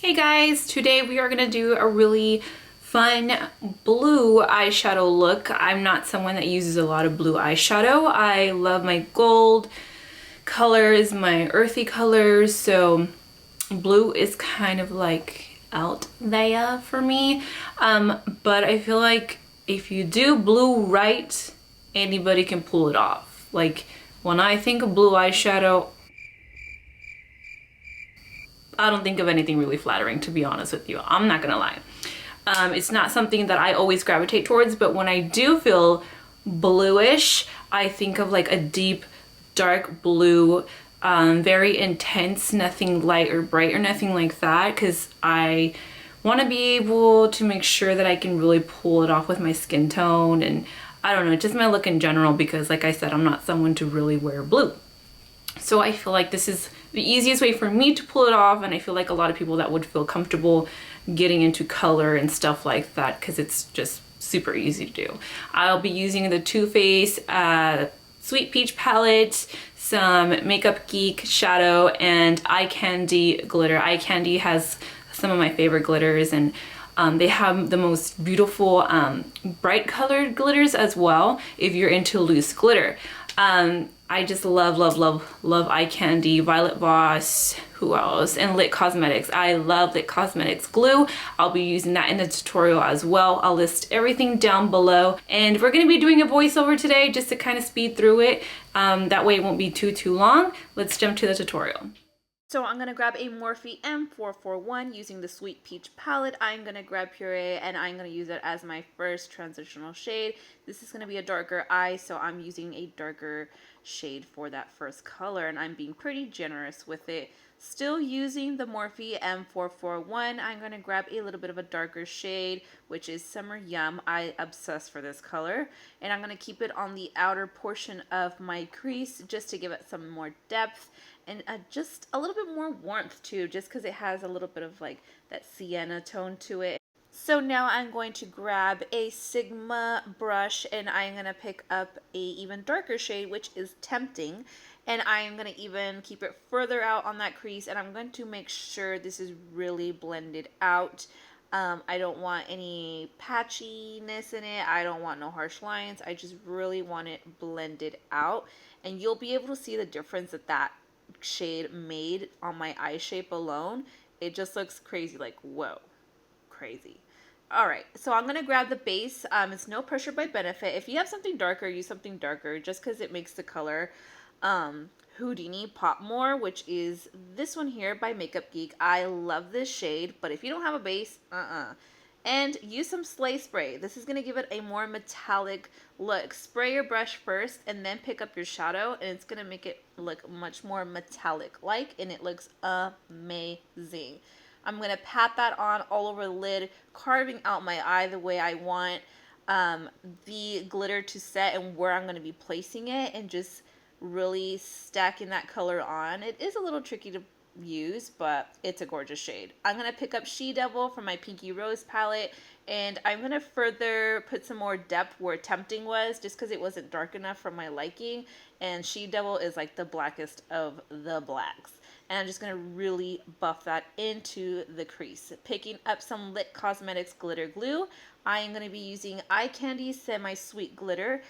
Hey guys, today we are gonna do a really fun blue eyeshadow look. I'm not someone that uses a lot of blue eyeshadow. I love my gold colors, my earthy colors, so blue is kind of like out there for me. But I feel like if you do blue right, anybody can pull it off. Like when I think of blue eyeshadow, I don't think of anything really flattering, to be honest with you. I'm not gonna lie. It's not something that I always gravitate towards, but when I do feel bluish, I think of like a deep, dark blue, very intense, nothing light or bright or nothing like that, because I want to be able to make sure that I can really pull it off with my skin tone, and I don't know, just my look in general, because like I said, I'm not someone to really wear blue. So I feel like this is the easiest way for me to pull it off, and I feel like a lot of people that would feel comfortable getting into color and stuff like that, because it's just super easy to do. I'll be using the Too Faced Sweet Peach palette, some Makeup Geek shadow, and Eye Candy glitter. Eye Candy has some of my favorite glitters, and they have the most beautiful bright colored glitters as well if you're into loose glitter. I just love Eye Candy, Violet Voss, who else, and Lit Cosmetics. I love Lit Cosmetics glue. I'll be using that in the tutorial as well. I'll list everything down below, and we're going to be doing a voiceover today just to kind of speed through it. That way it won't be too long. Let's jump to the tutorial. So I'm going to grab a Morphe M441 using the Sweet Peach palette. I'm going to grab Puree, and I'm going to use it as my first transitional shade. This is going to be a darker eye, so I'm using a darker shade for that first color, and I'm being pretty generous with it. Still using the Morphe M441, I'm going to grab a little bit of a darker shade, which is Summer Yum. I obsess for this color, and I'm going to keep it on the outer portion of my crease just to give it some more depth and just a little bit more warmth too, just because it has a little bit of like that sienna tone to it. So now I'm going to grab a Sigma brush, and I'm going to pick up a even darker shade, which is Tempting, and I'm going to even keep it further out on that crease, and I'm going to make sure this is really blended out. I don't want any patchiness in it. I don't want no harsh lines. I just really want it blended out, and you'll be able to see the difference that shade made on my eye shape alone. It just looks crazy, like whoa, crazy. All right, so I'm gonna grab the base. It's No Pressure by Benefit. If you have something darker, use something darker, just because it makes the color Houdini pop more, which is this one here by Makeup Geek. I love this shade, but if you don't have a base, and use some Slay Spray. This is going to give it a more metallic look. Spray your brush first and then pick up your shadow, and it's going to make it look much more metallic-like, and it looks amazing. I'm going to pat that on all over the lid, carving out my eye the way I want the glitter to set and where I'm going to be placing it, and just really stacking that color on. It is a little tricky to use, but it's a gorgeous shade. I'm going to pick up She Devil from my Pinky Rose palette, and I'm going to further put some more depth where Tempting was, just because it wasn't dark enough for my liking, and She Devil is like the blackest of the blacks. And I'm just going to really buff that into the crease. Picking up some Lit Cosmetics glitter glue, I am going to be using Eye Candy Semi-Sweet Glitter.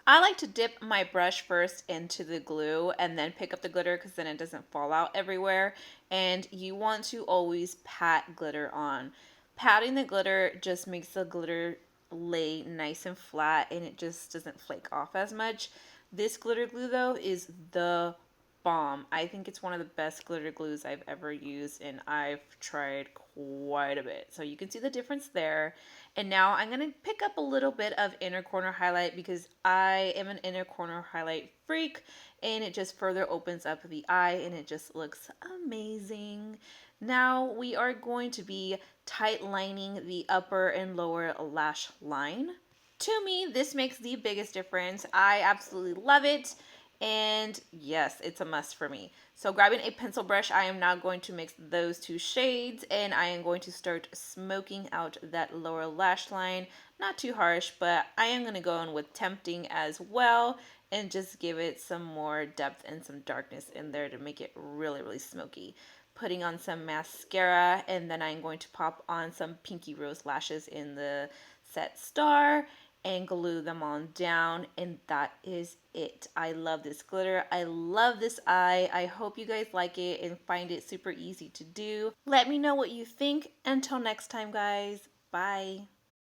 I like to dip my brush first into the glue and then pick up the glitter, because then it doesn't fall out everywhere. And you want to always pat glitter on. Patting the glitter just makes the glitter lay nice and flat, and it just doesn't flake off as much. This glitter glue though is the bomb. I think it's one of the best glitter glues I've ever used, and I've tried quite a bit. So you can see the difference there. And now I'm going to pick up a little bit of inner corner highlight, because I am an inner corner highlight freak, and it just further opens up the eye, and it just looks amazing. Now we are going to be tight lining the upper and lower lash line. To me, this makes the biggest difference. I absolutely love it. And yes, it's a must for me. So grabbing a pencil brush, I am now going to mix those two shades, and I am going to start smoking out that lower lash line. Not too harsh, but I am going to go in with Tempting as well, and just give it some more depth and some darkness in there to make it really, really smoky. putting on some mascara, and then I'm going to pop on some Pinky Rose lashes in the Set Star and glue them on down, and that is it. I love this glitter. I love this eye. I hope you guys like it and find it super easy to do. Let me know what you think. Until next time, guys. Bye.